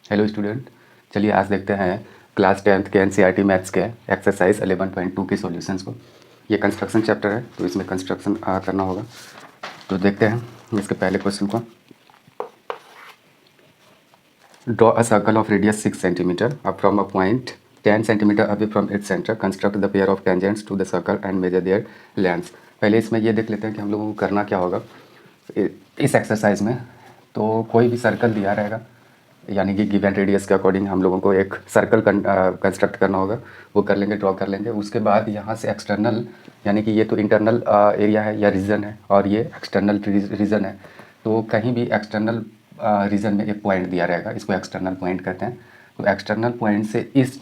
Hello student, चलिए आज देखते हैं क्लास 10th के एनसीईआरटी मैथ्स के एक्सरसाइज 11.2 के सॉल्यूशंस को। ये कंस्ट्रक्शन चैप्टर है तो इसमें कंस्ट्रक्शन करना होगा। तो देखते हैं इसके पहले क्वेश्चन को। Draw a circle of radius 6 centimetre up from a point 10 centimetre away from its centre. Construct the pair of tangents to the circle and measure their lengths. पहले इसमें ये देख लेते हैं कि हम लोगों को करना क्या होगा इस एक्सरसाइज में। तो कोई भी सर्कल दिया रहेगा, यानी कि गिवन रेडियस के अकॉर्डिंग हम लोगों को एक सर्कल कंस्ट्रक्ट करना होगा। वो कर लेंगे, ड्रॉ कर लेंगे। उसके बाद यहाँ से एक्सटर्नल, यानी कि ये तो इंटरनल एरिया है या रीजन है और ये एक्सटर्नल रीजन है। तो कहीं भी एक्सटर्नल रीजन में एक पॉइंट दिया रहेगा, इसको एक्सटर्नल पॉइंट कहते हैं। तो एक्सटर्नल पॉइंट से इस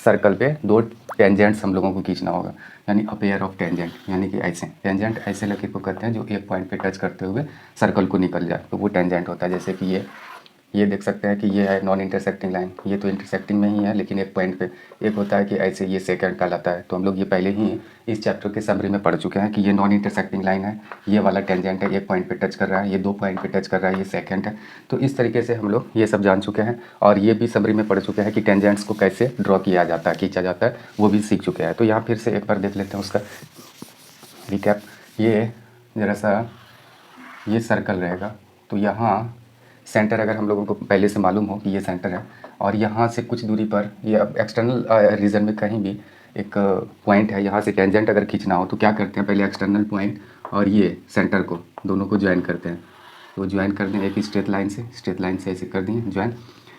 सर्कल पे दो टेंजेंट्स हम लोगों को खींचना होगा, यानी अ पेयर ऑफ टेंजेंट, यानी कि ऐसे टेंजेंट ऐसे लड़के को कहते हैं जो एक पॉइंट पे टच करते हुए सर्कल को निकल जाए, तो वो टेंजेंट होता है। जैसे कि ये देख सकते हैं कि ये है नॉन इंटरसेक्टिंग लाइन, ये तो इंटरसेक्टिंग में ही है लेकिन एक पॉइंट पे। एक होता है कि ऐसे ये सेकंड कहलाता है। तो हम लोग ये पहले ही इस चैप्टर के समरी में पढ़ चुके हैं कि ये नॉन इंटरसेक्टिंग लाइन है, ये वाला टेंजेंट है, एक पॉइंट पे टच कर रहा है, ये दो पॉइंट पे टच कर रहा है, ये सेकंड है। तो इस तरीके से हम लोग ये सब जान चुके हैं और ये भी समरी में पढ़ चुके हैं कि टेंजेंट्स को कैसे ड्रॉ किया जाता है, खींचा जाता है, वो भी सीख चुके हैं। तो यहाँ फिर से एक बार देख लेते हैं उसका रिकैप। ये ज़रा सा ये सर्कल रहेगा, तो यहाँ सेंटर अगर हम लोगों को पहले से मालूम हो कि ये सेंटर है और यहाँ से कुछ दूरी पर ये अब एक्सटर्नल रीजन में कहीं भी एक पॉइंट है, यहाँ से टेंजेंट अगर खींचना हो तो क्या करते हैं, पहले एक्सटर्नल पॉइंट और ये सेंटर को दोनों को ज्वाइन करते हैं। तो ज्वाइन कर दें एक स्ट्रेट लाइन से ऐसे कर दिए ज्वाइन।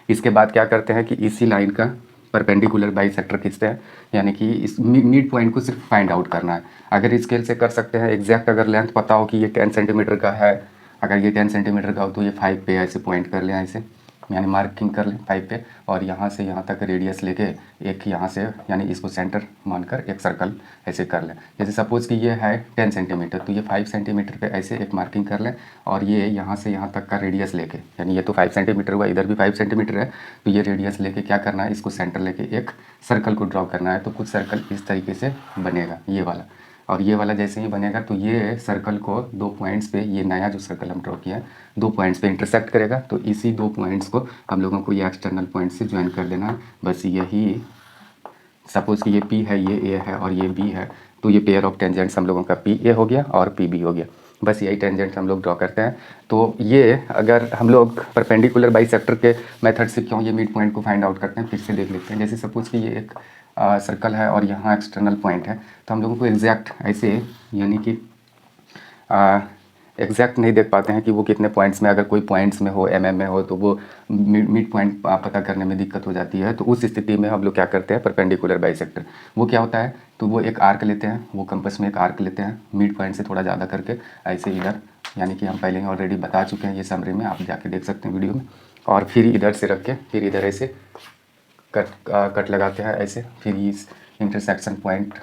इसके बाद क्या करते हैं कि इसी लाइन का परपेंडिकुलर बाइसेक्टर खींचते हैं, यानी कि इस मिड पॉइंट को सिर्फ फाइंड आउट करना है। अगर स्केल से कर सकते हैं एग्जैक्ट, अगर लेंथ पता हो कि ये 10 सेंटीमीटर का है, अगर ये 10 सेंटीमीटर का हो तो ये 5 पे ऐसे पॉइंट कर लें, ऐसे यानी मार्किंग कर लें 5 पे, और यहाँ से यहाँ तक रेडियस लेके एक यहाँ से यानी इसको सेंटर मानकर एक सर्कल ऐसे कर लें। जैसे सपोज़ कि ये है 10 सेंटीमीटर, तो ये 5 सेंटीमीटर पे ऐसे एक मार्किंग कर लें और ये यहाँ से यहाँ तक का रेडियस लेके, यानी ये तो 5 सेंटीमीटर हुआ, इधर भी 5 सेंटीमीटर है, तो ये रेडियस लेके क्या करना है, इसको सेंटर लेके एक सर्कल को ड्रॉ करना है। तो कुछ सर्कल इस तरीके से बनेगा, ये वाला और ये वाला जैसे ही बनेगा तो ये सर्कल को दो पॉइंट्स पे, ये नया जो सर्कल हम ड्रॉ किया है दो पॉइंट्स पे इंटरसेक्ट करेगा। तो इसी दो पॉइंट्स को हम लोगों को ये एक्सटर्नल पॉइंट से ज्वाइन कर देना है। बस यही, सपोज़ कि ये P है, ये A है और ये B है, तो ये पेयर ऑफ टेंजेंट्स हम लोगों का PA हो गया और PB हो गया। बस यही टेंजेंट हम लोग ड्रॉ करते हैं। तो ये अगर हम लोग परपेंडिकुलर बाइसेक्टर के मेथड से क्यों ये मिड पॉइंट को फाइंड आउट करते हैं, फिर से देख लेते हैं। जैसे सपोज़ कि ये एक सर्कल है और यहाँ एक्सटर्नल पॉइंट है, तो हम लोगों को एग्जैक्ट ऐसे, यानी कि एग्जैक्ट नहीं देख पाते हैं कि वो कितने पॉइंट्स में, अगर कोई पॉइंट्स में हो, में हो, तो वो मिड पॉइंट पता करने में दिक्कत हो जाती है। तो उस स्थिति में हम लोग क्या करते हैं, परपेंडिकुलर बाइसेक्टर। वो क्या होता है, तो वो एक आर्क लेते हैं, वो कंपास में एक आर्क लेते हैं, मिड पॉइंट से थोड़ा ज़्यादा करके ऐसे इधर, यानी कि हम पहले ही ऑलरेडी बता चुके हैं ये समरी में, आप जाके देख सकते हैं वीडियो में। और फिर इधर से रख के फिर इधर ऐसे कट लगाते हैं ऐसे, फिर इस इंटरसेक्शन पॉइंट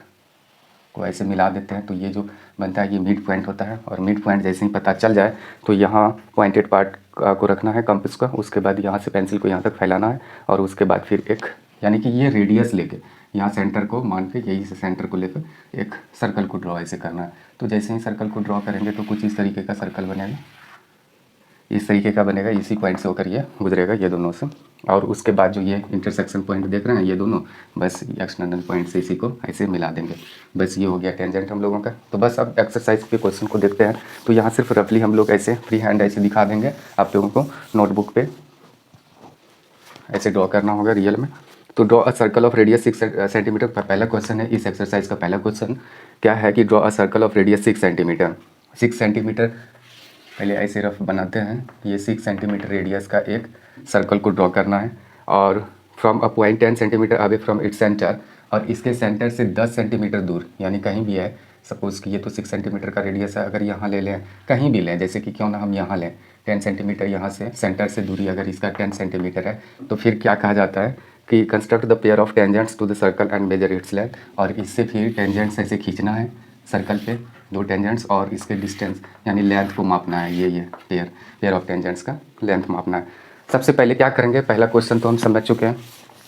को ऐसे मिला देते हैं। तो ये जो बनता है ये मिड पॉइंट होता है। और मिड पॉइंट जैसे ही पता चल जाए तो यहाँ पॉइंटेड पार्ट को रखना है कंपास का, उसके बाद यहाँ से पेंसिल को यहाँ तक फैलाना है और उसके बाद फिर एक, यानी कि ये रेडियस लेके यहाँ सेंटर को मान के, यही से सेंटर को लेकर एक सर्कल को ड्रॉ ऐसे करना है। तो जैसे ही सर्कल को ड्रॉ करेंगे तो कुछ इस तरीके का सर्कल बनेगा, इस तरीके का बनेगा, इसी पॉइंट से होकर ये गुजरेगा, ये दोनों से। और उसके बाद जो ये इंटरसेक्शन पॉइंट देख रहे हैं ये दोनों, बस एक्सटर्नल पॉइंट से इसी को ऐसे मिला देंगे। बस ये हो गया टेंजेंट हम लोगों का। तो बस अब एक्सरसाइज के क्वेश्चन को देखते हैं। तो यहाँ सिर्फ रफली हम लोग ऐसे फ्री हैंड ऐसे दिखा देंगे, आप लोगों को नोटबुक पे ऐसे ड्रॉ करना होगा रियल में। तो draw a circle of radius 6 centimetre पहला क्वेश्चन है इस एक्सरसाइज का। पहला क्वेश्चन क्या है कि draw a circle of radius 6 centimetre. 6 centimetre पहले ऐसे रफ बनाते हैं, ये 6 सेंटीमीटर रेडियस का एक सर्कल को ड्रॉ करना है और from a point 10 centimetre away from its centre, और इसके सेंटर से 10 सेंटीमीटर दूर, यानी कहीं भी है। सपोज़ कि ये तो 6 सेंटीमीटर का रेडियस है, अगर यहाँ ले लें, कहीं भी लें, जैसे कि क्यों ना हम यहाँ लें 10 सेंटीमीटर, यहाँ से सेंटर से दूरी अगर इसका 10 सेंटीमीटर है, तो फिर क्या कहा जाता है कि construct the pair of tangents to the circle and measure its length. और इससे फिर टेंजेंट्स ऐसे खींचना है सर्कल पे, दो टेंजेंट्स, और इसके डिस्टेंस यानी लेंथ को मापना है। ये पेयर ऑफ टेंजेंट्स का लेंथ मापना है। सबसे पहले क्या करेंगे, पहला क्वेश्चन तो हम समझ चुके हैं।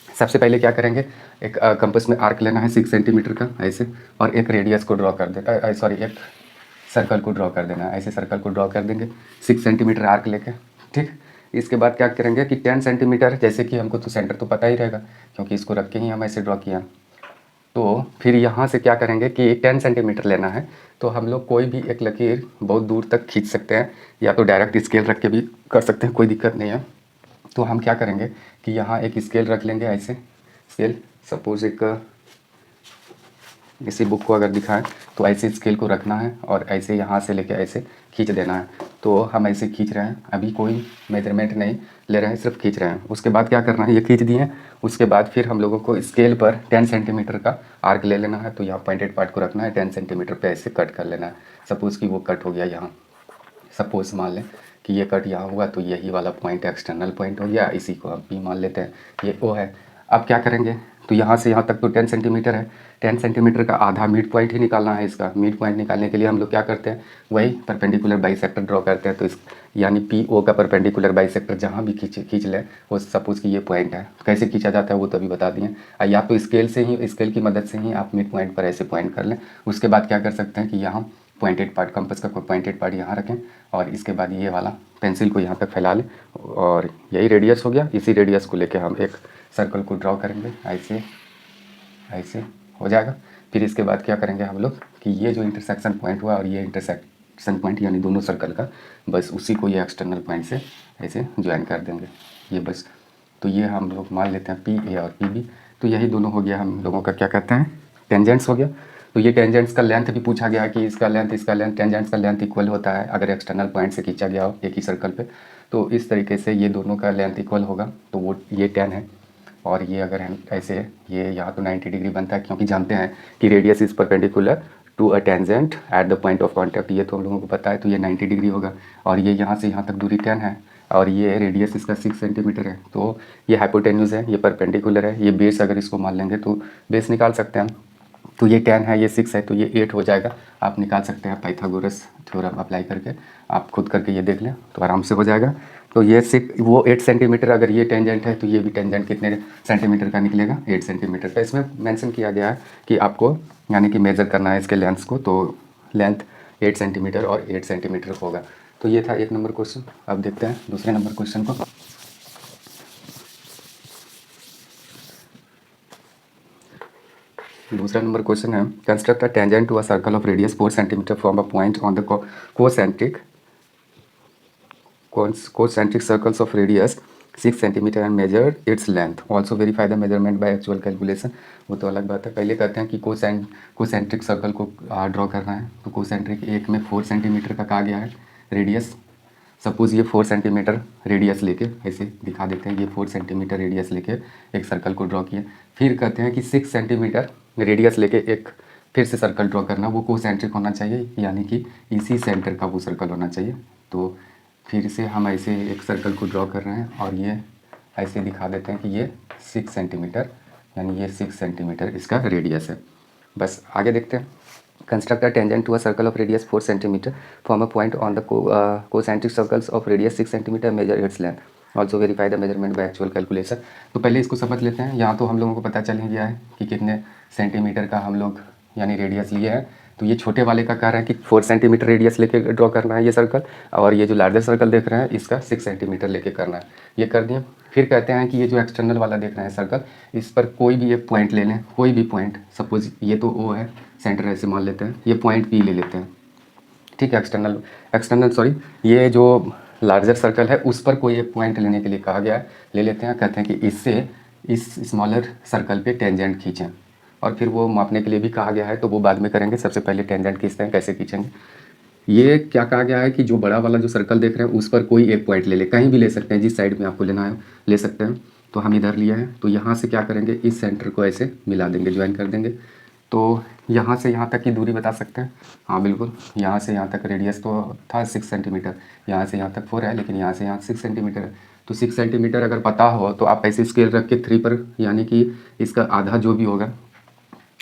सबसे पहले क्या करेंगे, एक कंपास में आर्क लेना है 6 सेंटीमीटर का ऐसे, और एक रेडियस को ड्रॉ कर देना, सॉरी एक सर्कल को ड्रॉ कर देना है। ऐसे सर्कल को ड्रॉ कर देंगे 6 सेंटीमीटर आर्क लेके, ठीक। इसके बाद क्या करेंगे कि 10 सेंटीमीटर, जैसे कि हमको तो सेंटर तो पता ही रहेगा क्योंकि इसको रख के ही हम ऐसे ड्रॉ किया। तो फिर यहाँ से क्या करेंगे कि 10 सेंटीमीटर लेना है, तो हम लोग कोई भी एक लकीर बहुत दूर तक खींच सकते हैं, या तो डायरेक्ट स्केल रख के भी कर सकते हैं, कोई दिक्कत नहीं है। तो हम क्या करेंगे कि यहाँ एक स्केल रख लेंगे, ऐसे स्केल सपोज एक इसी बुक को अगर दिखाएं तो ऐसे स्केल को रखना है और ऐसे यहाँ से लेके ऐसे खींच देना है। तो हम ऐसे खींच रहे हैं, अभी कोई मेजरमेंट नहीं ले रहे हैं, सिर्फ खींच रहे हैं। उसके बाद क्या करना है, ये खींच दिए। उसके बाद फिर हम लोगों को स्केल पर 10 सेंटीमीटर का आर्क ले लेना है। तो यहाँ पॉइंटेड पार्ट को रखना है, 10 सेंटीमीटर पे ऐसे कट कर लेना है। सपोज़ कि वो कट हो गया यहाँ, सपोज मान लें कि ये कट यहाँ हुआ, तो यही वाला पॉइंट एक्सटर्नल पॉइंट हो गया, इसी को हम पी मान लेते हैं, ये ओ है। अब क्या करेंगे, तो यहाँ से यहाँ तक तो 10 सेंटीमीटर है, 10 सेंटीमीटर का आधा मिड पॉइंट ही निकालना है। इसका मिड पॉइंट निकालने के लिए हम लोग क्या करते हैं, वही परपेंडिकुलर बाइसेक्टर ड्रॉ करते हैं। तो इस यानी पी ओ का परपेंडिकुलर बाइसेक्टर जहाँ भी खींच लें, वो सपोज़ कि ये पॉइंट है, कैसे खींचा जाता है वो तो अभी बता दिए। या तो स्केल से ही, स्केल की मदद से ही आप मिड पॉइंट पर ऐसे पॉइंट कर लें। उसके बाद क्या कर सकते हैं कि यहाँ पॉइंटेड पार्ट, कंपास का पॉइंटेड पार्ट यहाँ रखें, और इसके बाद ये वाला पेंसिल को यहाँ तक फैला लें, और यही रेडियस हो गया। इसी रेडियस को लेके हम एक सर्कल को ड्रॉ करेंगे, ऐसे ऐसे हो जाएगा। फिर इसके बाद क्या करेंगे हम लोग कि ये जो इंटरसेक्शन पॉइंट हुआ और ये इंटरसेक्शन पॉइंट यानी दोनों सर्कल का, बस उसी को ये एक्सटर्नल पॉइंट से ऐसे ज्वाइन कर देंगे, ये बस। तो ये हम लोग मान लेते हैं पी ए और पी बी। तो यही दोनों हो गया हम लोगों का, क्या कहते हैं, टेंजेंट्स हो गया। तो ये टेंजेंट्स का लेंथ भी पूछा गया कि इसका लेंथ टेंजेंट्स का लेंथ इक्वल होता है अगर एक्सटर्नल पॉइंट से खींचा गया हो एक ही सर्कल पे। तो इस तरीके से ये दोनों का लेंथ इक्वल होगा, तो वो ये 10 है। और ये अगर हम ऐसे, ये यहाँ तो 90 डिग्री बनता है, क्योंकि जानते हैं कि radius is perpendicular to a tangent at the point of contact, ये तो हम लोगों को पता है। तो ये 90 डिग्री होगा, और ये यहाँ से यहाँ तक दूरी 10 है, और ये रेडियस इसका 6 सेंटीमीटर है। तो ये हाइपोटेन्यूज है, ये परपेंडिकुलर है, ये बेस अगर इसको मान लेंगे तो बेस निकाल सकते हैं। तो ये 10 है, ये 6 है, तो ये 8 हो जाएगा। आप निकाल सकते हैं पाइथागोरस थ्योरम अप्लाई करके, आप खुद करके ये देख लें तो आराम से हो जाएगा। तो ये वो 8 सेंटीमीटर, अगर ये टेंजेंट है तो ये भी टेंजेंट कितने सेंटीमीटर का निकलेगा, 8 सेंटीमीटर का। इसमें मेंशन किया गया है कि आपको यानी कि मेज़र करना है इसके लेंथ्स को, तो लेंथ 8 सेंटीमीटर और 8 सेंटीमीटर होगा। तो ये था 1 नंबर क्वेश्चन। अब देखते हैं दूसरे नंबर क्वेश्चन को। दूसरा नंबर क्वेश्चन है, construct a tangent to a circle of radius 4 centimetre from a point on the concentric circles of radius 6 centimeter and measure its length. Also verify the measurement by actual calculation. वो तो अलग बात है। पहले कहते हैं कि कोसेंट्रिक सर्कल को ड्रॉ करना है। तो कोसेंट्रिक एक में 4 सेंटीमीटर का कहा गया है रेडियस। सपोज़ ये 4 सेंटीमीटर रेडियस लेके ऐसे दिखा देते हैं, ये 4 सेंटीमीटर रेडियस लेके एक सर्कल को ड्रॉ किया। फिर कहते हैं कि 6 सेंटीमीटर रेडियस लेके एक फिर से सर्कल ड्रॉ करना, वो कोसेंट्रिक होना चाहिए, यानी कि इसी सेंटर का वो सर्कल होना चाहिए। तो फिर से हम ऐसे एक सर्कल को ड्रॉ कर रहे हैं, और ये ऐसे दिखा देते हैं कि ये 6 सेंटीमीटर, यानी ये 6 सेंटीमीटर इसका रेडियस है। बस आगे देखते हैं। Construct a tangent to a circle of radius 4 centimetre from a point on the concentric circles of radius 6 centimetre, measure its length. Also verify the measurement by actual calculation. तो पहले इसको समझ लेते हैं। यहाँ तो हम लोगों को पता चल ही गया है कि कितने सेंटीमीटर का हम लोग यानी रेडियस लिए हैं। तो ये छोटे वाले का कह रहा है कि 4 सेंटीमीटर रेडियस लेके ड्रॉ करना है ये सर्कल, और ये जो लार्जर सर्कल देख रहे हैं इसका 6 सेंटीमीटर लेके करना है। ये कर दिए। फिर कहते हैं कि ये जो एक्सटर्नल वाला देख रहे हैं सर्कल, इस पर कोई भी एक पॉइंट ले लें, कोई भी पॉइंट। सपोज ये तो ओ है, सेंटर ऐसे मान लेते हैं, ये पॉइंट पी ले लेते हैं, ठीक है। एक्सटर्नल सॉरी, ये जो लार्जर सर्कल है उस पर कोई एक पॉइंट लेने के लिए कहा गया है, ले लेते हैं। कहते हैं कि इससे इस स्मॉलर सर्कल पे टेंजेंट खींचें, और फिर वो मापने के लिए भी कहा गया है, तो वो बाद में करेंगे। सबसे पहले टेंजेंट खींचते हैं, कैसे खींचेंगे। ये क्या कहा गया है कि जो बड़ा वाला जो सर्कल देख रहे हैं उस पर कोई एक पॉइंट ले ले, कहीं भी ले सकते हैं, जिस साइड में आपको लेना है ले सकते हैं। तो हम इधर लिए हैं, तो यहाँ से क्या करेंगे, इस सेंटर को ऐसे मिला देंगे, ज्वाइन कर देंगे। तो यहाँ से यहाँ तक की दूरी बता सकते हैं, हाँ बिल्कुल। यहाँ से यहाँ तक रेडियस तो था 6 सेंटीमीटर, यहाँ से यहाँ तक 4 है, लेकिन यहाँ से यहाँ 6 सेंटीमीटर है। तो 6 सेंटीमीटर अगर पता हो तो आप ऐसे स्केल रख के 3 पर, यानी कि इसका आधा जो भी होगा,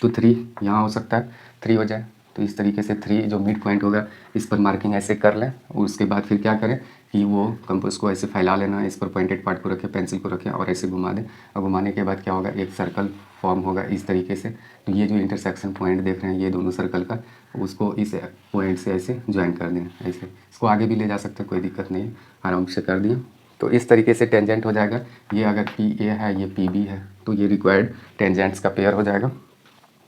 तो 3 यहाँ हो सकता है, 3 हो जाए। तो इस तरीके से 3 जो मिड पॉइंट होगा इस पर मार्किंग ऐसे कर लें। उसके बाद फिर क्या करें कि वो कंपास को ऐसे फैला लेना है, इस पर पॉइंटेड पार्ट को रखें, पेंसिल को रखें और ऐसे घुमा दें। और घुमाने के बाद क्या होगा, एक सर्कल फॉर्म होगा इस तरीके से। तो ये जो इंटरसेक्शन पॉइंट देख रहे हैं ये दोनों सर्कल का, उसको इस पॉइंट से ऐसे ज्वाइन कर दें। ऐसे इसको आगे भी ले जा सकते हैं, कोई दिक्कत नहीं, आराम से कर दिए। तो इस तरीके से टेंजेंट हो जाएगा। ये अगर पी ए है, ये पी बी है, तो ये रिक्वायर्ड टेंजेंट्स का पेयर हो जाएगा।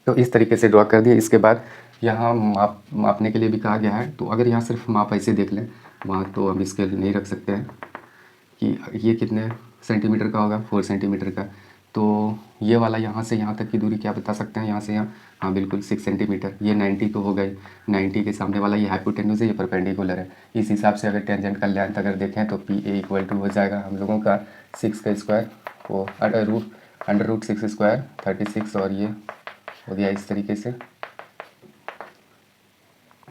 तो इस तरीके से ड्रॉ कर दिया। इसके बाद यहाँ मापने के लिए भी कहा गया है। तो अगर यहाँ सिर्फ माप ऐसे देख लें, वहाँ तो हम स्केल नहीं रख सकते हैं कि ये कितने सेंटीमीटर का होगा, 4 सेंटीमीटर का। तो ये वाला यहाँ से यहाँ तक की दूरी क्या बता सकते हैं, यहाँ से यहाँ, हाँ बिल्कुल 6 सेंटीमीटर। ये 90 तो हो गई, 90 के सामने वाला ये हाइपोटेन्यूज है, ये परपेंडिकुलर है। इस हिसाब से अगर टेंजेंट का लेंथ अगर देखें तो पी ए इक्वल टू हो जाएगा हम लोगों का 6 का स्क्वायर, वो अंडर रूट 6 स्क्वायर 36, और ये हो गया इस तरीके से,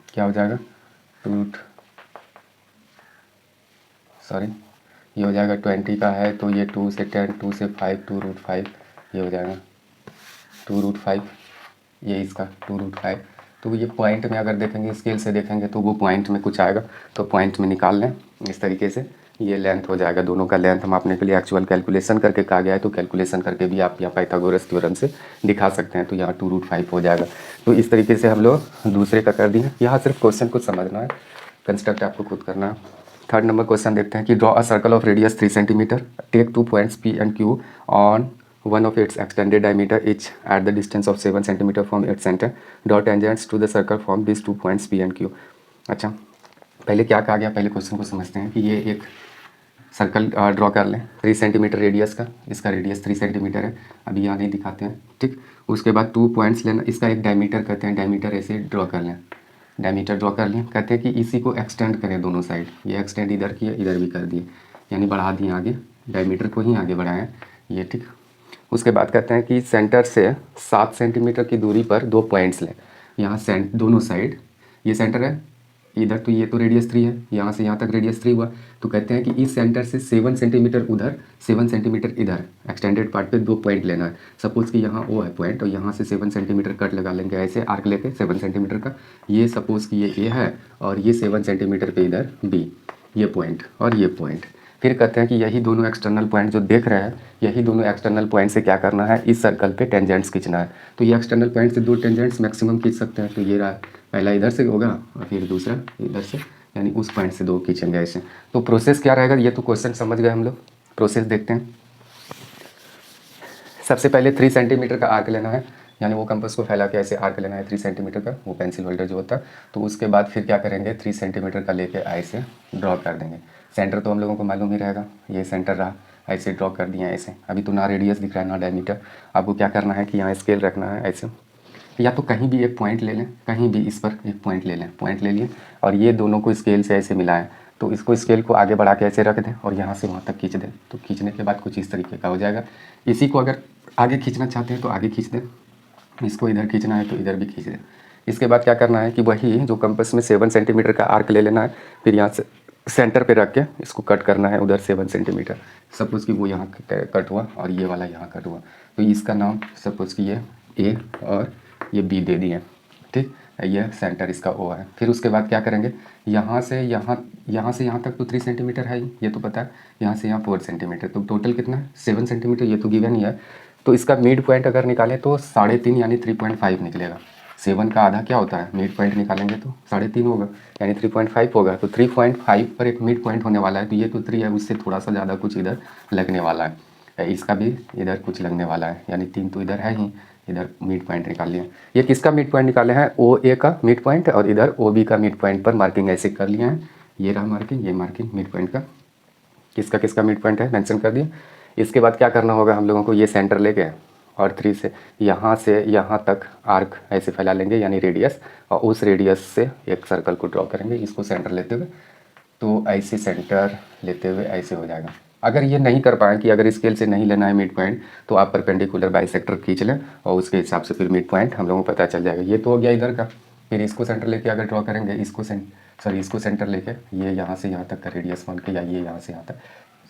क्या हो जाएगा ये हो जाएगा 20 का है, तो ये 2 से 10, 2 से 5, 2√5, ये हो जाएगा 2√5, ये इसका 2√5। तो ये पॉइंट में अगर देखेंगे, स्केल से देखेंगे तो वो पॉइंट में कुछ आएगा, तो पॉइंट में निकाल लें। इस तरीके से ये लेंथ हो जाएगा। दोनों का लेंथ हम आपने के लिए एक्चुअल कैलकुलेशन करके कहा गया है, तो कैलकुलेशन करके भी आप यहाँ पाइथागोरस थ्योरम से दिखा सकते हैं। तो यहाँ 2√5 हो जाएगा। तो इस तरीके से हम लोग दूसरे का कर दिए। यहाँ सिर्फ क्वेश्चन को समझना है, कंस्ट्रक्ट आपको खुद करना है। थर्ड नंबर क्वेश्चन देखते हैं कि draw a circle of radius 3 centimetre, take 2 points P and Q on one of its extended diameter each at the distance of 7 cm from its center. Draw tangents to the circle from these 2 points P and Q. अच्छा, पहले क्या कहा गया, पहले question को समझते हैं कि ये एक सर्कल ड्रॉ कर लें 3 सेंटीमीटर रेडियस का। इसका रेडियस 3 सेंटीमीटर है, अभी यहाँ नहीं दिखाते हैं, ठीक। उसके बाद 2 पॉइंट्स लेना, इसका एक डायमीटर कहते हैं, डायमीटर ऐसे ड्रॉ कर लें, डायमीटर ड्रॉ कर लें। कहते हैं कि इसी को एक्सटेंड करें दोनों साइड, ये एक्सटेंड इधर किए, इधर भी कर दिए, यानी बढ़ा दिए आगे, डायमीटर को ही आगे बढ़ाएं, ये ठीक। उसके बाद कहते हैं कि सेंटर से 7 सेंटीमीटर की दूरी पर 2 पॉइंट्स लें। यहाँ दोनों साइड, ये सेंटर है इधर, तो ये तो रेडियस 3 है, यहाँ से यहाँ तक रेडियस 3 हुआ। तो कहते हैं कि इस सेंटर से 7 सेंटीमीटर उधर, 7 सेंटीमीटर इधर, एक्सटेंडेड पार्ट पे 2 पॉइंट लेना है। सपोज़ कि यहाँ ओ है पॉइंट, और यहाँ से 7 सेंटीमीटर कट लगा लेंगे ऐसे आर्क लेके 7 सेंटीमीटर का। ये सपोज़ कि ये ए है, और ये 7 सेंटीमीटर पे इधर बी, ये पॉइंट और ये पॉइंट। फिर कहते हैं कि यही दोनों एक्सटर्नल पॉइंट जो देख रहे हैं, यही दोनों एक्सटर्नल पॉइंट से क्या करना है, इस सर्कल पे टेंजेंट्स खींचना है। तो ये एक्सटर्नल पॉइंट से 2 टेंजेंट्स मैक्सिमम खींच सकते हैं। तो ये रहा, पहला इधर से होगा और फिर दूसरा इधर से, यानी उस पॉइंट से 2 खींचेंगे ऐसे। तो प्रोसेस क्या रहेगा, ये तो क्वेश्चन समझ गए हम लोग। प्रोसेस देखते हैं। सबसे पहले 3 सेंटीमीटर का आर्क लेना है, यानी वो कंपास को फैला के ऐसे आर्क लेना है 3 सेंटीमीटर का, वो पेंसिल होल्डर जो होता है। तो उसके बाद फिर क्या करेंगे, 3 सेंटीमीटर का लेके ऐसे ड्रॉ कर देंगे। सेंटर तो हम लोगों को मालूम ही रहेगा, ये सेंटर रहा, ऐसे ड्रॉ कर दिया ऐसे। अभी तो ना रेडियस दिख रहा है ना डायमीटर। आपको क्या करना है कि यहाँ स्केल रखना है ऐसे, या तो कहीं भी एक पॉइंट ले लें, कहीं भी इस पर एक पॉइंट ले लें, पॉइंट ले लिए, और ये दोनों को स्केल से ऐसे मिलाएं। तो इसको स्केल को आगे बढ़ा के ऐसे रख दें और यहाँ से वहाँ तक खींच दें। तो खींचने के बाद कुछ इस तरीके का हो जाएगा। इसी को अगर आगे खींचना चाहते हैं तो आगे खींच दें, इसको इधर खींचना है तो इधर भी खींच दें। इसके बाद क्या करना है कि वही जो कंपास में 7 सेंटीमीटर का आर्क ले लेना है, फिर यहाँ से सेंटर पे रख के इसको कट करना है उधर 7 सेंटीमीटर। सपोज़ कि वो यहाँ कट हुआ और ये वाला यहाँ कट हुआ, तो इसका नाम सपोज़ कि ये ए और ये बी दे दिए, ठीक। ये सेंटर इसका ओ है। फिर उसके बाद क्या करेंगे, यहाँ से यहाँ तक तो 3 सेंटीमीटर है ही, ये तो पता है। यहाँ से यहाँ 4 सेंटीमीटर, तो टोटल कितना है 7 सेंटीमीटर, ये तो गिवन ही है। तो इसका मिड पॉइंट अगर निकालें तो 3.5 यानी 3.5 निकलेगा। 7 का आधा क्या होता है, मिड पॉइंट निकालेंगे तो 3.5 होगा, यानी 3.5 होगा। तो 3.5 पर एक मिड पॉइंट होने वाला है। तो ये तो 3 है, उससे थोड़ा सा ज़्यादा कुछ इधर लगने वाला है, इसका भी इधर कुछ लगने वाला है, यानी 3 तो इधर है ही, इधर मिड पॉइंट निकाल लिया। ये किसका मिड पॉइंट निकाले हैं, ओ ए का मिड पॉइंट, और इधर ओ बी का मिड पॉइंट पर मार्किंग ऐसे कर लिए हैं। ये रहा मार्किंग, ये मार्किंग मिड पॉइंट का, किसका किसका मिड पॉइंट है मेंशन कर दिया। इसके बाद क्या करना होगा हम लोगों को, ये सेंटर लेके और 3 से यहाँ तक आर्क ऐसे फैला लेंगे, यानी रेडियस, और उस रेडियस से एक सर्कल को ड्रॉ करेंगे, इसको सेंटर लेते हुए। तो ऐसे सेंटर लेते हुए ऐसे हो जाएगा। अगर ये नहीं कर पाएँ कि अगर स्केल से नहीं लेना है मिड पॉइंट, तो आप परपेंडिकुलर बाइसेक्टर खींच लें और उसके हिसाब से फिर मिड पॉइंट हम लोगों को पता चल जाएगा। ये तो हो गया इधर का। फिर इसको सेंटर लेके अगर ड्रॉ करेंगे, इसको सेंटर लेके, ये यहाँ से यहाँ तक का रेडियस मान के, या ये यहाँ से यहाँ तक,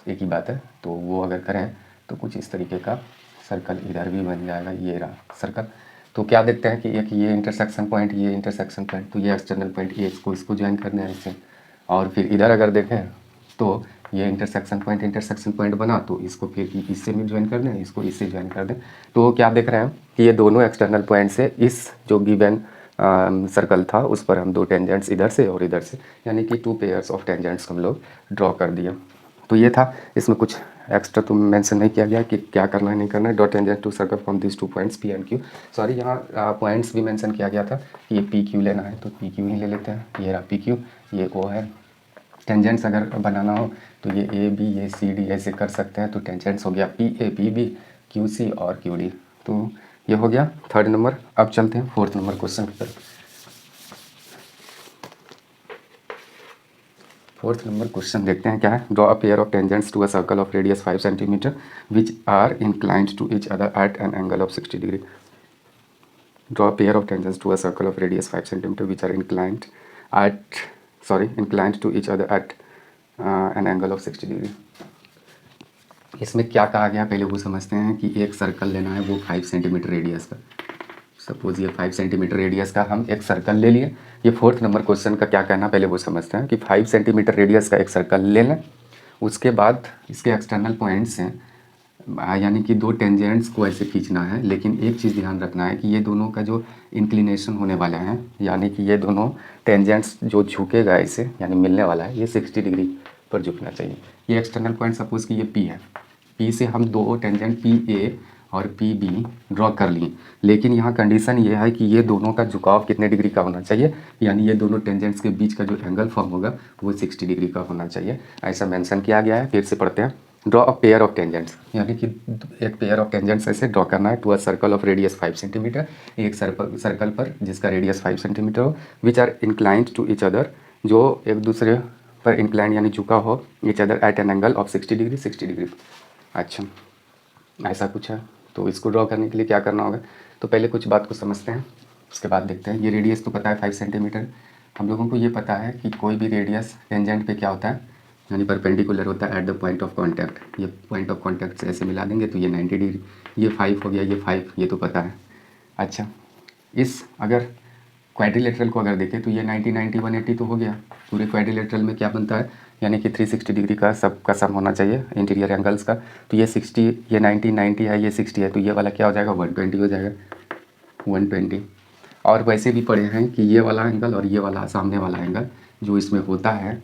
एक ही बात है। तो वो अगर करें तो कुछ इस तरीके का सर्कल इधर भी बन जाएगा, ये रहा सर्कल। तो क्या देखते हैं कि एक ये इंटरसेक्शन पॉइंट, ये इंटरसेक्शन पॉइंट, तो ये एक्सटर्नल पॉइंट, ये इसको ज्वाइन करना है इससे। और फिर इधर अगर देखें तो ये इंटरसेक्शन पॉइंट बना, तो इसको फिर इससे भी ज्वाइन कर दें, इसको इससे ज्वाइन कर दें। तो क्या देख रहे हैं कि ये दोनों एक्सटर्नल पॉइंट से इस जो गिवन सर्कल था उस पर हम 2 टेंजेंट्स इधर से और इधर से, यानी कि 2 पेयर्स ऑफ टेंजेंट्स हम लोग ड्रॉ कर दिए। तो ये था, इसमें कुछ एक्स्ट्रा तो मेंशन नहीं किया गया कि क्या करना है नहीं करना है। Dot tangent to circle from this 2 points P and Q. Sorry, यहाँ पॉइंट्स भी मेंशन किया गया था कि ये पी क्यू लेना है, तो पी क्यू ही ले लेते हैं। ये रहा पी क्यू, ये ओ है। टेंजेंट्स अगर बनाना हो तो ये ए बी, ये सी डी ऐसे कर सकते हैं। तो टेंजेंट्स हो गया P A, P B, Q C और क्यू डी। तो ये हो गया 3rd नंबर। अब चलते हैं 4th नंबर क्वेश्चन की तरफ। 4th नंबर क्वेश्चन देखते हैं क्या है। Draw a pair of tangents to a circle of radius 5 centimetre which are inclined to each other at an angle of 60 degree. Draw a pair of tangents to a circle of radius 5 centimetre which are inclined to each other at an angle of 60 degree. इसमें क्या कहा गया पहले वो समझते हैं कि एक सर्कल लेना है, वो 5 सेंटीमीटर रेडियस का। सपोज ये 5 सेंटीमीटर रेडियस का हम एक सर्कल ले लिए। ये 4th नंबर क्वेश्चन का क्या कहना पहले वो समझते हैं कि 5 सेंटीमीटर रेडियस का एक सर्कल ले लें। उसके बाद इसके एक्सटर्नल पॉइंट्स हैं, यानी कि 2 टेंजेंट्स को ऐसे खींचना है। लेकिन एक चीज़ ध्यान रखना है कि ये दोनों का जो इंक्लिनेशन होने वाला है, यानी कि ये दोनों टेंजेंट्स जो झुकेगा इसे, यानी मिलने वाला है, ये 60 डिग्री पर झुकना चाहिए। ये एक्सटर्नल पॉइंट सपोज़ कि ये पी है। पी से हम 2 टेंजेंट पी ए और पी बी ड्रॉ कर लिए। लेकिन यहाँ कंडीशन ये है कि ये दोनों का झुकाव कितने डिग्री का होना चाहिए, यानी ये दोनों टेंजेंट्स के बीच का जो एंगल फॉर्म होगा वो 60 डिग्री का होना चाहिए, ऐसा मेंशन किया गया है। फिर से पढ़ते हैं। Draw a pair of tangents, यानी कि एक पेयर ऑफ टेंजेंट्स ऐसे ड्रॉ करना है to a circle of radius 5 centimetre, एक सर्कल पर जिसका रेडियस 5 सेंटीमीटर हो, which are inclined to each other, जो एक दूसरे पर इंक्लाइंड यानी झुका हो, each other at an angle of 60 degree, 60 degree. अच्छा, ऐसा कुछ है। तो इसको ड्रॉ करने के लिए क्या करना होगा, तो पहले कुछ बात को समझते हैं, उसके बाद देखते हैं। ये रेडियस तो पता है 5 सेंटीमीटर। हम लोगों को ये पता है कि कोई भी रेडियस टेंजेंट पे क्या होता है, यानी परपेंडिकुलर होता है eight the point of contact. ये पॉइंट ऑफ कांटेक्ट से ऐसे मिला देंगे तो ये 90 डिग्री। ये 5 हो गया, ये 5, ये तो पता है। अच्छा, इस अगर क्वाड्रिलेटरल को अगर देखें तो ये 90 90 180 तो हो गया। पूरे क्वाड्रिलेटरल में क्या बनता है, यानी कि 360 डिग्री का सब का सम होना चाहिए इंटीरियर एंगल्स का। तो ये 60, ये 90 90 है, ये 60 है, तो ये वाला क्या हो जाएगा, 120 हो जाएगा, 120। और वैसे भी पढ़े हैं कि ये वाला एंगल और ये वाला सामने वाला एंगल जो इसमें होता है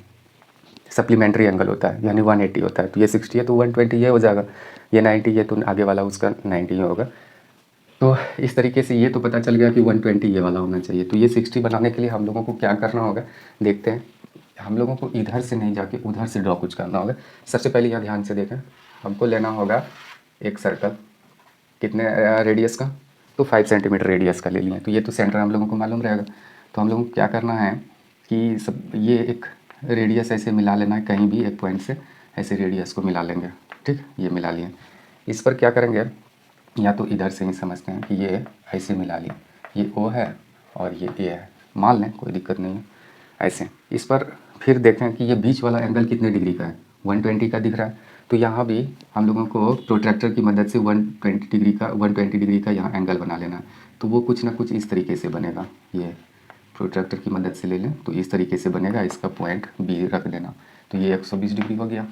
सप्लीमेंट्री एंगल होता है, यानी 180 होता है। तो ये 60 है तो 120 ये हो जाएगा, ये 90 ये तो आगे वाला उसका 90 होगा। तो इस तरीके से ये तो पता चल गया कि 120 ये वाला होना चाहिए। तो ये 60 बनाने के लिए हम लोगों को क्या करना होगा, देखते हैं। हम लोगों को इधर से नहीं जाके उधर से ड्रॉ कुछ करना होगा। सबसे पहले यहाँ ध्यान से देखें, हमको लेना होगा एक सर्कल, कितने रेडियस का, तो 5 सेंटीमीटर रेडियस का ले लिया। तो ये तो सेंटर हम लोगों को मालूम रहेगा। तो हम लोगों को क्या करना है कि सब ये एक रेडियस ऐसे मिला लेना है, कहीं भी एक पॉइंट से ऐसे रेडियस को मिला लेंगे। ठीक, ये मिला लिए। इस पर क्या करेंगे, या तो इधर से ही समझते हैं कि ये ऐसे मिला लिए, ये ओ है और ये ए है, मान लें, कोई दिक्कत नहीं है ऐसे। इस पर फिर देखें कि ये बीच वाला एंगल कितने डिग्री का है, 120 का दिख रहा है। तो यहाँ भी हम लोगों को प्रोट्रैक्टर की मदद से 120 डिग्री का यहाँ एंगल बना लेना है। तो वो कुछ ना कुछ इस तरीके से बनेगा। ये प्रोट्रैक्टर की मदद से ले लें तो इस तरीके से बनेगा, इसका पॉइंट बी रख देना। तो ये 120 डिग्री हो गया,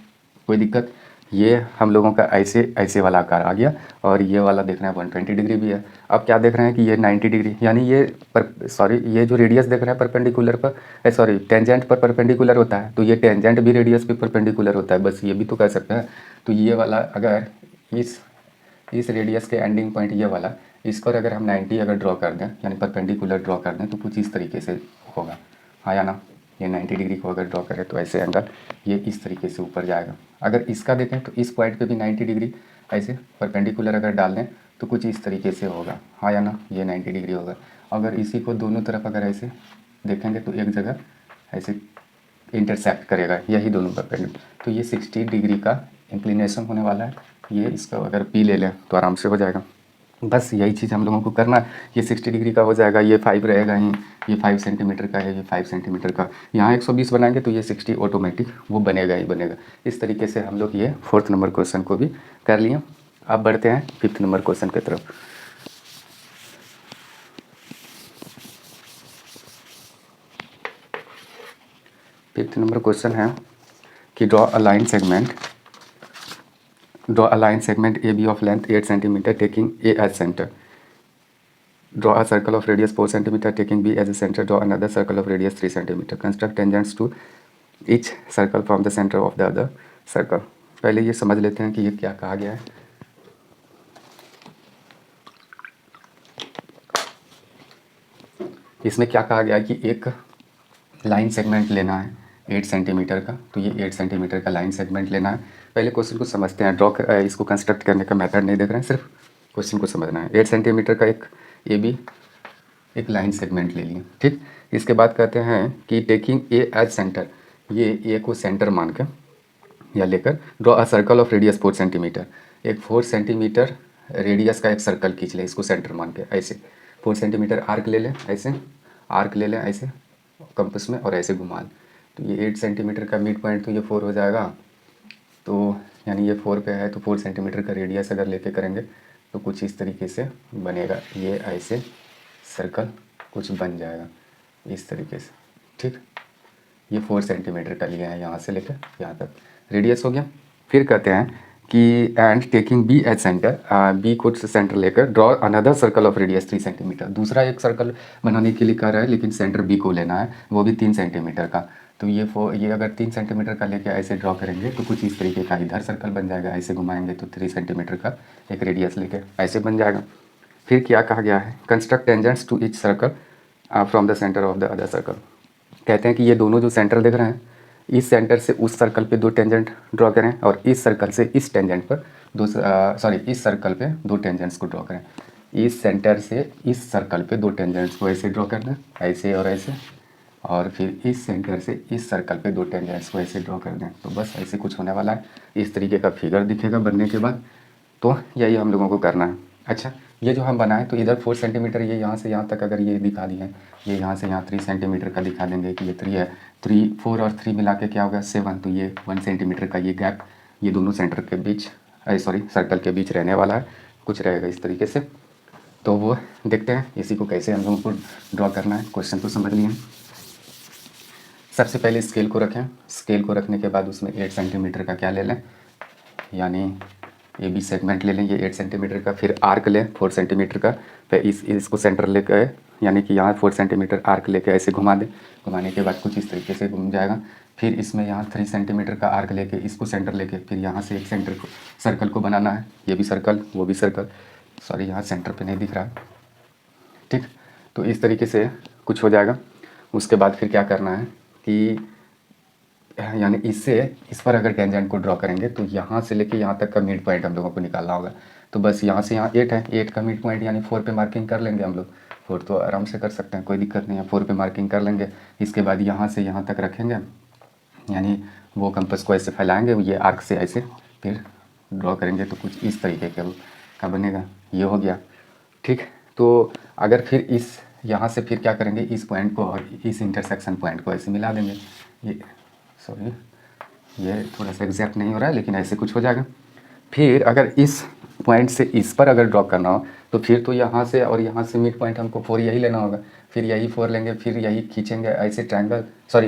कोई दिक्कत। ये हम लोगों का ऐसे ऐसे वाला आकार आ गया, और ये वाला देख रहे हैं 120 डिग्री भी है। अब क्या देख रहे हैं कि ये 90 डिग्री, यानी ये ये जो रेडियस देख रहे हैं परपेंडिकुलर पर, टेंजेंट पर परपेंडिकुलर होता है। तो ये टेंजेंट भी रेडियस पे परपेंडिकुलर होता है, बस ये भी तो कह सकते हैं। तो ये वाला अगर इस रेडियस के एंडिंग पॉइंट ये वाला, इस पर अगर हम 90 अगर ड्रॉ कर दें, यानी परपेंडिकुलर ड्रॉ कर दें, तो कुछ इस तरीके से होगा, हाँ या ना। ये 90 डिग्री को अगर ड्रॉ करें तो ऐसे एंगल ये इस तरीके से ऊपर जाएगा। अगर इसका देखें तो इस पॉइंट पे भी 90 डिग्री ऐसे परपेंडिकुलर अगर डाल दें तो कुछ इस तरीके से होगा, हाँ या ना। ये 90 डिग्री होगा। अगर इसी को दोनों तरफ अगर ऐसे देखेंगे तो एक जगह ऐसे इंटरसेक्ट करेगा, यही दोनों परपेंडिकुलर। तो ये 60 डिग्री का इंक्लिनेशन होने वाला है। ये इसका अगर पी ले लें तो आराम से हो जाएगा। बस यही चीज़ हम लोगों को करना है। ये 60 डिग्री का हो जाएगा, ये 5 रहेगा ही, ये 5 सेंटीमीटर का है, ये 5 सेंटीमीटर का। यहाँ 120 बनाएंगे तो ये 60 ऑटोमेटिक वो बनेगा ही बनेगा। इस तरीके से हम लोग ये 4th नंबर क्वेश्चन को भी कर लिए। अब बढ़ते हैं 5th नंबर क्वेश्चन की तरफ। 5th नंबर क्वेश्चन है कि draw a line segment AB of length 8 centimeter taking A as center. Draw a circle of radius 4 centimeter taking B as a center. Draw another circle of radius 3 centimeter. Construct tangents to each circle from the center of the other. Circle. पहले ये समझ लेते हैं कि ये क्या कहा गया है। इसमें क्या कहा गया है कि एक लाइन सेगमेंट लेना है 8 सेंटीमीटर का, तो ये 8 सेंटीमीटर का लाइन सेगमेंट लेना है। पहले क्वेश्चन को समझते हैं, इसको कंस्ट्रक्ट करने का मेथड नहीं देख रहे हैं, सिर्फ क्वेश्चन को समझना है। 8 सेंटीमीटर का एक ए बी एक लाइन सेगमेंट ले लिए, ठीक। इसके बाद कहते हैं कि टेकिंग ए एज सेंटर, ये ए को सेंटर मान के या लेकर draw a circle of radius 4 centimetre, एक 4 सेंटीमीटर रेडियस का एक सर्कल खींच ले इसको सेंटर मान के, ऐसे 4 सेंटीमीटर आर्क ले लें, ऐसे आर्क ले लें ऐसे कंपास में और ऐसे घुमा लें। तो ये 8 सेंटीमीटर का मिड पॉइंट तो ये 4 हो जाएगा, तो यानी ये 4 पे है, तो 4 सेंटीमीटर का रेडियस अगर लेके करेंगे तो कुछ इस तरीके से बनेगा, ये ऐसे सर्कल कुछ बन जाएगा इस तरीके से, ठीक। ये 4 सेंटीमीटर का लिया है यहाँ से लेकर यहाँ तक, रेडियस हो गया। फिर कहते हैं कि and taking B as centre, B को सेंटर लेकर draw another circle of radius 3 centimetre, दूसरा एक सर्कल बनाने के लिए कह रहा है, लेकिन सेंटर बी को लेना है, वो भी 3 सेंटीमीटर का। तो ये अगर 3 सेंटीमीटर का लेके ऐसे ड्रॉ करेंगे तो कुछ इस तरीके का इधर सर्कल बन जाएगा, ऐसे घुमाएंगे तो 3 सेंटीमीटर का एक रेडियस लेके ऐसे बन जाएगा। फिर क्या कहा गया है, construct tangents to each circle from the centre of the other circle. कहते हैं कि ये दोनों जो सेंटर दिख रहे हैं, इस सेंटर से उस सर्कल पे 2 टेंजेंट ड्रॉ करें और इस सर्कल से इस टेंजेंट पर इस सर्कल पे 2 टेंजेंट्स को ड्रॉ करें। इस सेंटर से इस सर्कल पे 2 टेंजेंट्स को ऐसे ड्रॉ कर दें, ऐसे और ऐसे, और फिर इस सेंटर से इस सर्कल पे 2 टेंजेंट्स को ऐसे ड्रॉ कर दें। तो बस ऐसे कुछ होने वाला है, इस तरीके का फिगर दिखेगा बनने के बाद। तो यही हम लोगों को करना है। अच्छा, ये जो हम बनाए तो इधर 4 सेंटीमीटर, ये यहाँ से यहाँ तक अगर ये दिखा दिए हैं, ये यहाँ से यहाँ 3 सेंटीमीटर का दिखा देंगे कि ये 3 है, 3 4 और 3 मिला के क्या होगा 7, तो ये 1 सेंटीमीटर का ये गैप ये दोनों सेंटर के बीच सर्कल के बीच रहने वाला है, कुछ रहेगा इस तरीके से। तो वो देखते हैं इसी को कैसे हम लोगों को ड्रॉ करना है। क्वेश्चन तो समझ लिए। सबसे पहले स्केल को रखें, स्केल को रखने के बाद उसमें 8 सेंटीमीटर का क्या ले लें, यानी ए बी सेगमेंट ले लें, ये 8 सेंटीमीटर का। फिर आर्क लें 4 सेंटीमीटर का, फिर इसको सेंटर लेकर यानी कि यहाँ 4 सेंटीमीटर आर्क लेके ऐसे घुमा दें, घुमाने के बाद कुछ इस तरीके से घूम जाएगा। फिर इसमें यहाँ 3 सेंटीमीटर का आर्क लेके इसको सेंटर लेके फिर यहाँ से एक सर्कल को बनाना है, ये भी सर्कल वो भी सर्कल, सॉरी यहाँ सेंटर पे नहीं दिख रहा है, ठीक। तो इस तरीके से कुछ हो जाएगा। उसके बाद फिर क्या करना है कि यानी इससे इस पर अगर टेंजेंट को ड्रॉ करेंगे तो यहाँ से लेके यहाँ तक का मिड पॉइंट हम लोगों को निकालना होगा। तो बस यहाँ से यहाँ 8 है, 8 का मिड पॉइंट यानी 4 पे मार्किंग कर लेंगे हम लोग, 4 तो आराम से कर सकते हैं, कोई दिक्कत नहीं है, 4 पे मार्किंग कर लेंगे। इसके बाद यहाँ से यहाँ तक रखेंगे, यानी वो कंपास को ऐसे फैलाएंगे, ये आर्क से ऐसे फिर ड्रॉ करेंगे तो कुछ इस तरीके का बनेगा, ये हो गया, ठीक। तो अगर फिर इस यहाँ से फिर क्या करेंगे, इस पॉइंट को और इस इंटरसेक्शन पॉइंट को ऐसे मिला देंगे, ये सॉरी ये थोड़ा सा एग्जैक्ट नहीं हो रहा है लेकिन ऐसे कुछ हो जाएगा। फिर अगर इस पॉइंट से इस पर अगर ड्रॉ करना हो तो फिर तो यहाँ से और यहाँ से मिड पॉइंट हमको 4 यही लेना होगा, फिर यही 4 लेंगे, फिर यही खींचेंगे ऐसे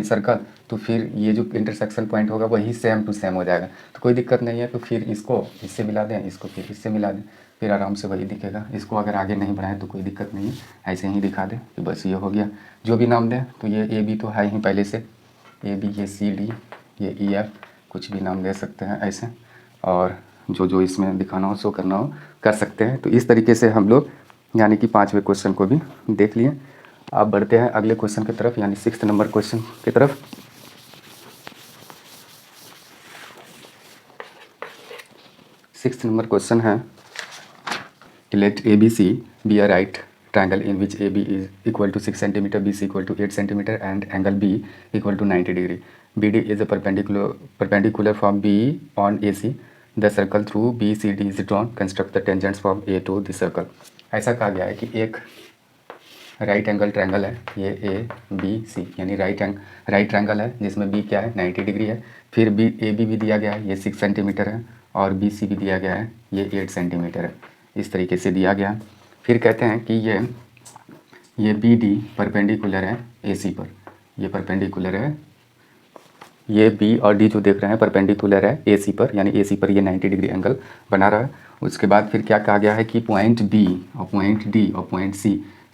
सर्कल, तो फिर ये जो इंटरसेक्शन पॉइंट होगा वही सेम टू सेम हो जाएगा, तो कोई दिक्कत नहीं है। तो फिर इसको इससे मिला दें, इसको फिर इससे मिला दें, फिर आराम से वही दिखेगा। इसको अगर आगे नहीं बढ़ाएं तो कोई दिक्कत नहीं है, ऐसे ही दिखा दें कि बस ये हो गया। जो भी नाम दें, तो ये ए बी तो है ही पहले से, ए बी, ये सी डी, ये ई एफ, कुछ भी नाम दे सकते हैं ऐसे, और जो इसमें दिखाना हो शो करना हो कर सकते हैं। तो इस तरीके से हम लोग यानी कि 5वें क्वेश्चन को भी देख लिए। आप बढ़ते हैं अगले क्वेश्चन की तरफ, यानी 6 नंबर क्वेश्चन की तरफ। 6 नंबर क्वेश्चन है, let A B C be a right triangle in which AB is equal to 6 centimeter, BC equal to 8 centimeter, and angle B equal to 90 degree. BD is a perpendicular from B on AC. The circle through BCD is drawn. Construct the tangents from A to the circle. ऐसा कहा गया है कि एक right angle triangle है, ये ABC यानी right triangle है जिसमें B क्या है 90 डिग्री है। फिर AB भी दिया गया है, ये 6 सेंटीमीटर है, और BC भी दिया गया है, ये 8 सेंटीमीटर है, इस तरीके से दिया गया है। फिर कहते हैं कि ये BD परपेंडिकुलर है AC पर, ये परपेंडिकुलर है, ये B और D जो देख रहे हैं परपेंडिकुलर है AC पर, यानी AC पर ये 90 डिग्री एंगल बना रहा है। उसके बाद फिर क्या कहा गया है कि पॉइंट B और पॉइंट D और पॉइंट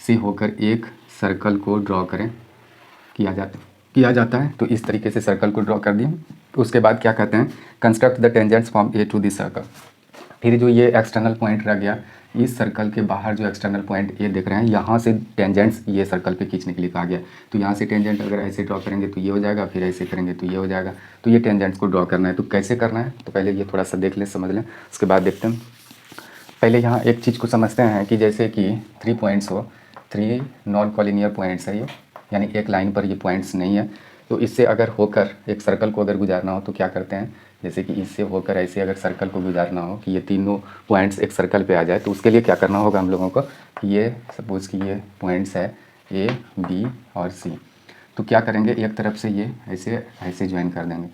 C होकर एक सर्कल को ड्रॉ किया जाता है। तो इस तरीके से सर्कल को ड्रॉ कर दिया। उसके बाद क्या कहते हैं, construct the tangents from A to the circle. फिर जो ये एक्सटर्नल पॉइंट रह गया, इस सर्कल के बाहर जो एक्सटर्नल पॉइंट ये देख रहे हैं, यहाँ से टेंजेंट्स ये सर्कल पे खींचने के लिए कहा गया। तो यहाँ से टेंजेंट अगर ऐसे ड्रॉ करेंगे तो ये हो जाएगा, फिर ऐसे करेंगे तो ये हो जाएगा। तो ये टेंजेंट्स को ड्रॉ करना है, तो कैसे करना है तो पहले ये थोड़ा सा देख लें, समझ लें, उसके बाद देखते हैं। पहले यहाँ एक चीज़ को समझते हैं कि जैसे कि 3 पॉइंट्स हो, 3 नॉन कॉलिनियर पॉइंट्स है ये, यानी एक लाइन पर ये पॉइंट्स नहीं है। तो इससे अगर होकर एक सर्कल को अगर गुजारना हो तो क्या करते हैं, जैसे कि इससे होकर ऐसे अगर सर्कल को गुजारना हो कि ये तीनों पॉइंट्स एक सर्कल पे आ जाए, तो उसके लिए क्या करना होगा हम लोगों को कि ये सपोज़ कि ये पॉइंट्स है ए, बी और सी। तो क्या करेंगे, एक तरफ से ये ऐसे ऐसे ज्वाइन कर देंगे,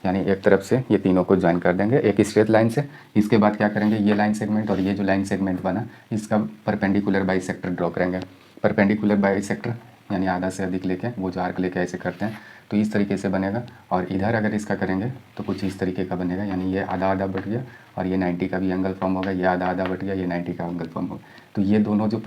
यानी एक तरफ से ये तीनों को ज्वाइन कर देंगे एक स्ट्रेट लाइन से। इसके बाद क्या करेंगे, ये लाइन सेगमेंट और ये जो लाइन सेगमेंट बना इसका परपेंडिकुलर बाइसेक्टर ड्रॉ करेंगे। परपेंडिकुलर बाइसेक्टर यानी आधा से अधिक लेके वो जो आर्क लेके ऐसे करते हैं, तो इस तरीके से बनेगा। और इधर अगर इसका करेंगे तो कुछ इस तरीके का बनेगा, यानी ये आधा आधा बट गया और ये 90 का भी एंगल फॉर्म होगा, ये आधा आधा बट गया, ये 90 का एंगल फॉर्म होगा। तो ये दोनों जो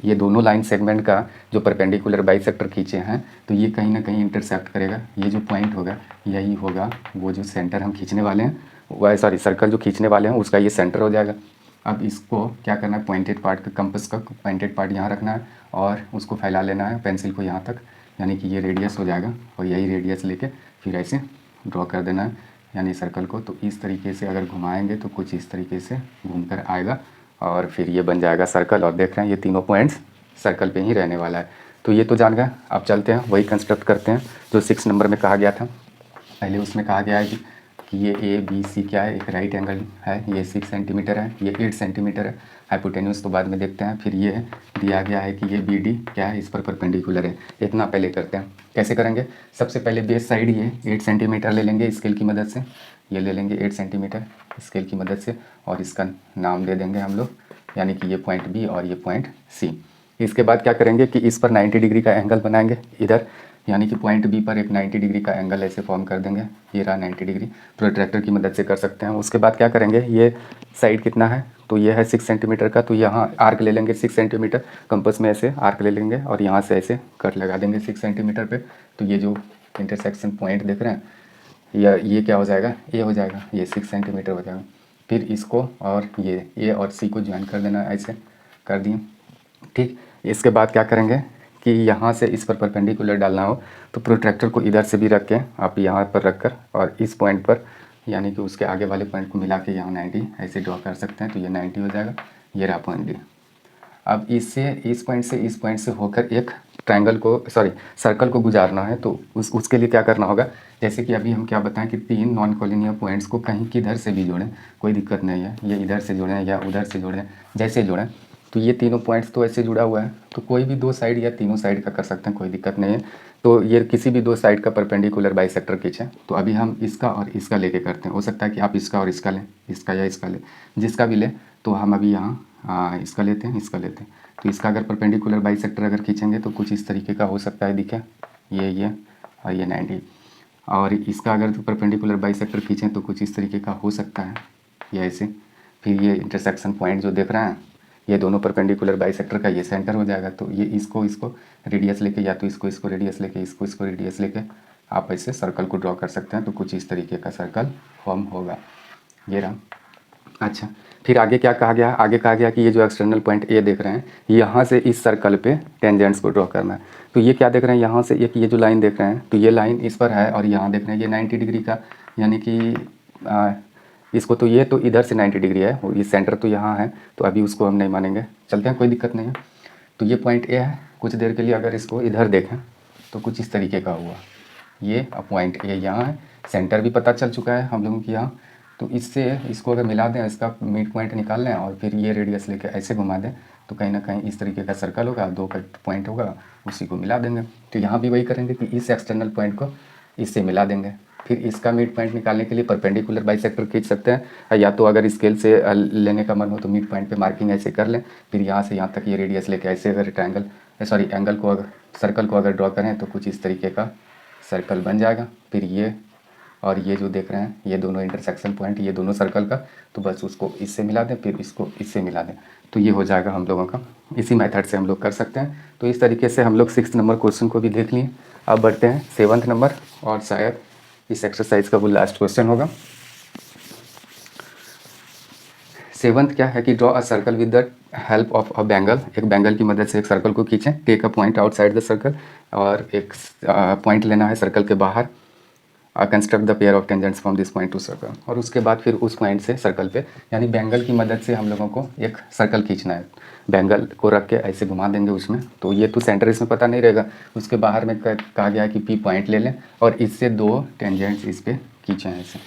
ये दोनों लाइन सेगमेंट का जो परपेंडिकुलर बाइसेक्टर खींचे हैं, तो ये कहीं ना कहीं इंटरसेक्ट करेगा। ये जो पॉइंट होगा यही होगा वो जो सेंटर हम खींचने वाले हैं, वह सर्कल जो खींचने वाले हैं उसका ये सेंटर हो जाएगा। अब इसको क्या करना है, पॉइंटेड पार्ट का कंपास का पॉइंटेड पार्ट यहाँ रखना है और उसको फैला लेना है पेंसिल को यहाँ तक, यानी कि ये रेडियस हो जाएगा। और यही रेडियस लेके फिर ऐसे ड्रॉ कर देना है यानी सर्कल को। तो इस तरीके से अगर घुमाएंगे तो कुछ इस तरीके से घूम कर आएगा और फिर ये बन जाएगा सर्कल। और देख रहे हैं ये तीनों पॉइंट्स सर्कल पे ही रहने वाला है। तो ये तो जान गए, अब चलते हैं वही कंस्ट्रक्ट करते हैं जो 6 नंबर में कहा गया था। पहले उसमें कहा गया है कि ये ए बी सी क्या है, एक राइट एंगल है, ये 6 सेंटीमीटर है, ये 8 सेंटीमीटर है हाइपोटेन्यूस, तो बाद में देखते हैं। फिर ये दिया गया है कि ये बी डी क्या है, इस पर परपेंडिकुलर है। इतना पहले करते हैं, कैसे करेंगे। सबसे पहले बेस साइड ये 8 सेंटीमीटर ले लेंगे स्केल की मदद से, ये ले लेंगे 8 सेंटीमीटर स्केल की मदद से और इसका नाम दे देंगे हम लोग, यानी कि ये पॉइंट बी और ये पॉइंट सी। इसके बाद क्या करेंगे कि इस पर 90 डिग्री का एंगल बनाएंगे इधर, यानी कि पॉइंट बी पर एक 90 डिग्री का एंगल ऐसे फॉर्म कर देंगे। ये रहा 90 डिग्री, प्रोट्रैक्टर की मदद से कर सकते हैं। उसके बाद क्या करेंगे, ये साइड कितना है तो ये है 6 सेंटीमीटर का, तो यहाँ आर्क ले लेंगे 6 सेंटीमीटर, कंपास में ऐसे आर्क ले लेंगे और यहाँ से ऐसे कट लगा देंगे 6 सेंटीमीटर पे। तो ये जो इंटरसेक्शन पॉइंट देख रहे हैं ये क्या हो जाएगा, ए हो जाएगा, ये 6 सेंटीमीटर हो जाएगा। फिर इसको और ये ए और सी को ज्वाइन कर देना, ऐसे कर दिए, ठीक। इसके बाद क्या करेंगे कि यहाँ से इस पर परपेंडिकुलर डालना हो तो प्रोट्रैक्टर को इधर से भी रख के आप यहाँ पर रख कर और इस पॉइंट पर यानी कि उसके आगे वाले पॉइंट को मिला के यहाँ 90 ऐसे ड्रॉ कर सकते हैं। तो ये 90 हो जाएगा, ये रहा पॉइंट डी। अब इससे इस पॉइंट से होकर एक ट्रायंगल को सर्कल को गुजारना है, तो उसके लिए क्या करना होगा। जैसे कि अभी हम क्या बताएं कि 3 नॉन कॉलिनियर पॉइंट्स को कहीं किधर से भी जोड़ें, कोई दिक्कत नहीं है। ये इधर से जोड़ें या उधर से जोड़ें, जैसे जोड़ें। तो ये तीनों पॉइंट्स तो ऐसे जुड़ा हुआ है, तो कोई भी 2 साइड या तीनों साइड का कर सकते हैं, कोई दिक्कत नहीं है। तो ये किसी भी 2 साइड का परपेंडिकुलर बाइसेक्टर खींचें। तो अभी हम इसका और इसका लेके करते हैं। हो सकता है कि आप इसका और इसका लें, इसका या इसका लें, जिसका भी लें। तो हम अभी यहाँ इसका लेते हैं, इसका लेते हैं। तो इसका अगर परपेंडिकुलर बाइसेक्टर अगर खींचेंगे तो कुछ इस तरीके का हो सकता है, दिखे ये और ये 90। और इसका अगर परपेंडिकुलर बाइसेक्टर खींचें तो कुछ इस तरीके का हो सकता है, ये ऐसे। फिर ये इंटरसेक्शन पॉइंट जो देख रहे हैं ये दोनों परपेंडिकुलर बाइसेक्टर का ये सेंटर हो जाएगा। तो ये इसको रेडियस लेके या तो इसको रेडियस लेके इसको रेडियस लेके आप ऐसे सर्कल को ड्रॉ कर सकते हैं। तो कुछ इस तरीके का सर्कल फॉर्म होगा, ये रहा। अच्छा, फिर आगे क्या कहा गया, आगे कहा गया कि ये जो एक्सटर्नल पॉइंट ए देख रहे हैं यहाँ से इस सर्कल पे टेंजेंट्स को ड्रॉ करना है। तो ये क्या देख रहे हैं, यहाँ से एक ये जो लाइन देख रहे हैं तो ये लाइन इस पर है और यहाँ देख रहे हैं ये 90 डिग्री का, यानी कि इसको तो ये तो इधर से 90 डिग्री है और ये सेंटर तो यहाँ है, तो अभी उसको हम नहीं मानेंगे, चलते हैं, कोई दिक्कत नहीं है। तो ये पॉइंट ए है, कुछ देर के लिए अगर इसको इधर देखें तो कुछ इस तरीके का हुआ, ये पॉइंट ए यहाँ है, सेंटर भी पता चल चुका है हम लोगों की यहाँ। तो इससे इसको अगर मिला दें, इसका मिड पॉइंट निकाल लें और फिर ये रेडियस लेके ऐसे घुमा दें तो कहीं ना कहीं इस तरीके का सर्कल होगा, 2 का पॉइंट होगा, उसी को मिला देंगे। तो यहाँ भी वही करेंगे कि इस एक्सटर्नल पॉइंट को इससे मिला देंगे। फिर इसका मिड पॉइंट निकालने के लिए परपेंडिकुलर बाइसेक्टर खींच सकते हैं, या तो अगर स्केल से लेने का मन हो तो मिड पॉइंट पे मार्किंग ऐसे कर लें। फिर यहाँ से यहाँ तक ये रेडियस लेके ऐसे अगर एंगल को अगर सर्कल को अगर ड्रॉ करें तो कुछ इस तरीके का सर्कल बन जाएगा। फिर ये और ये जो देख रहे हैं ये दोनों इंटरसेक्शन पॉइंट, ये दोनों सर्कल का, तो बस उसको इससे मिला दें, फिर इसको इससे मिला दें, तो ये हो जाएगा हम लोगों का। इसी मेथड से हम लोग कर सकते हैं। तो इस तरीके से हम लोग 6 नंबर क्वेश्चन को भी देख लिए। अब बढ़ते हैं 7th नंबर, और शायद इस एक्सरसाइज का वो लास्ट क्वेश्चन होगा। 7th क्या है कि draw a circle with the help of a bangle. एक बैंगल की मदद से एक सर्कल को खींचें। Take a point outside the circle, और एक पॉइंट लेना है सर्कल के बाहर। Construct the pair of tangents from this point to circle, और उसके बाद फिर उस पॉइंट से सर्कल पे, यानी बैंगल की मदद से हम लोगों को एक सर्कल खींचना है। बैंगल को रख के ऐसे घुमा देंगे उसमें, तो ये तो सेंटर इसमें पता नहीं रहेगा। उसके बाहर में कहा गया है कि पी पॉइंट ले लें और इससे 2 टेंजेंट्स इस पर खींचें ऐसे।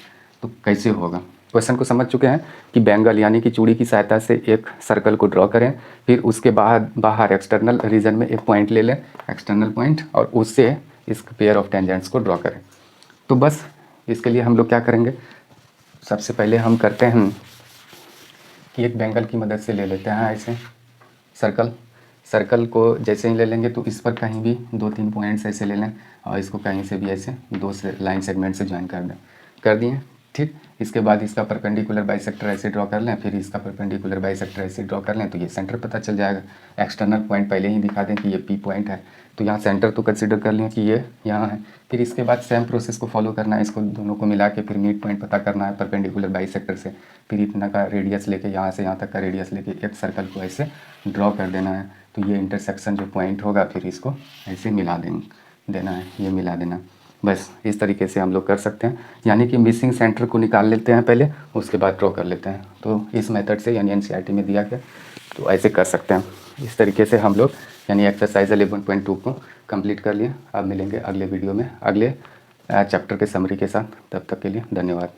तो कैसे होगा, क्वेश्चन को समझ चुके हैं कि बैंगल यानी कि चूड़ी की सहायता से एक सर्कल को ड्रॉ करें, फिर उसके बाहर एक्सटर्नल रीजन में एक पॉइंट ले लें, एक्सटर्नल पॉइंट, और उससे इस पेयर ऑफ टेंजेंट्स को ड्रॉ करें। तो बस इसके लिए हम लोग क्या करेंगे, सबसे पहले हम करते हैं कि एक बैंगल की मदद से ले लेते हैं ऐसे सर्कल को जैसे ही ले लेंगे तो इस पर कहीं भी 2-3 पॉइंट्स ऐसे ले लें, और इसको कहीं से भी ऐसे 2 से लाइन सेगमेंट से ज्वाइन कर दिए। ठीक, इसके बाद इसका परपेंडिकुलर बाइसेक्टर ऐसे ड्रॉ कर लें, फिर इसका परपेंडिकुलर बाइसेक्टर ऐसे ड्रॉ कर लें, तो ये सेंटर पता चल जाएगा। एक्सटर्नल पॉइंट पहले ही दिखा दें कि ये पी पॉइंट है, तो यहाँ सेंटर तो कंसिडर कर लें कि ये यहाँ है। फिर इसके बाद सेम प्रोसेस को फॉलो करना है, इसको दोनों को मिला के फिर मिड पॉइंट पता करना है परपेंडिकुलर बाइसेक्टर से। फिर इतना का रेडियस लेके, यहाँ से यहाँ तक का रेडियस लेके एक सर्कल को ऐसे ड्रॉ कर देना है। तो ये इंटरसेक्शन जो पॉइंट होगा फिर इसको ऐसे मिला देना है, ये मिला देना। बस इस तरीके से हम लोग कर सकते हैं, यानी कि मिसिंग सेंटर को निकाल लेते हैं पहले, उसके बाद ड्रॉ कर लेते हैं। तो इस मेथड से, यानी एनसीईआरटी में दिया गया, तो ऐसे कर सकते हैं। इस तरीके से हम लोग यानी एक्सरसाइज 11.2 को कंप्लीट कर लिए। अब मिलेंगे अगले वीडियो में अगले चैप्टर के समरी के साथ। तब तक के लिए धन्यवाद।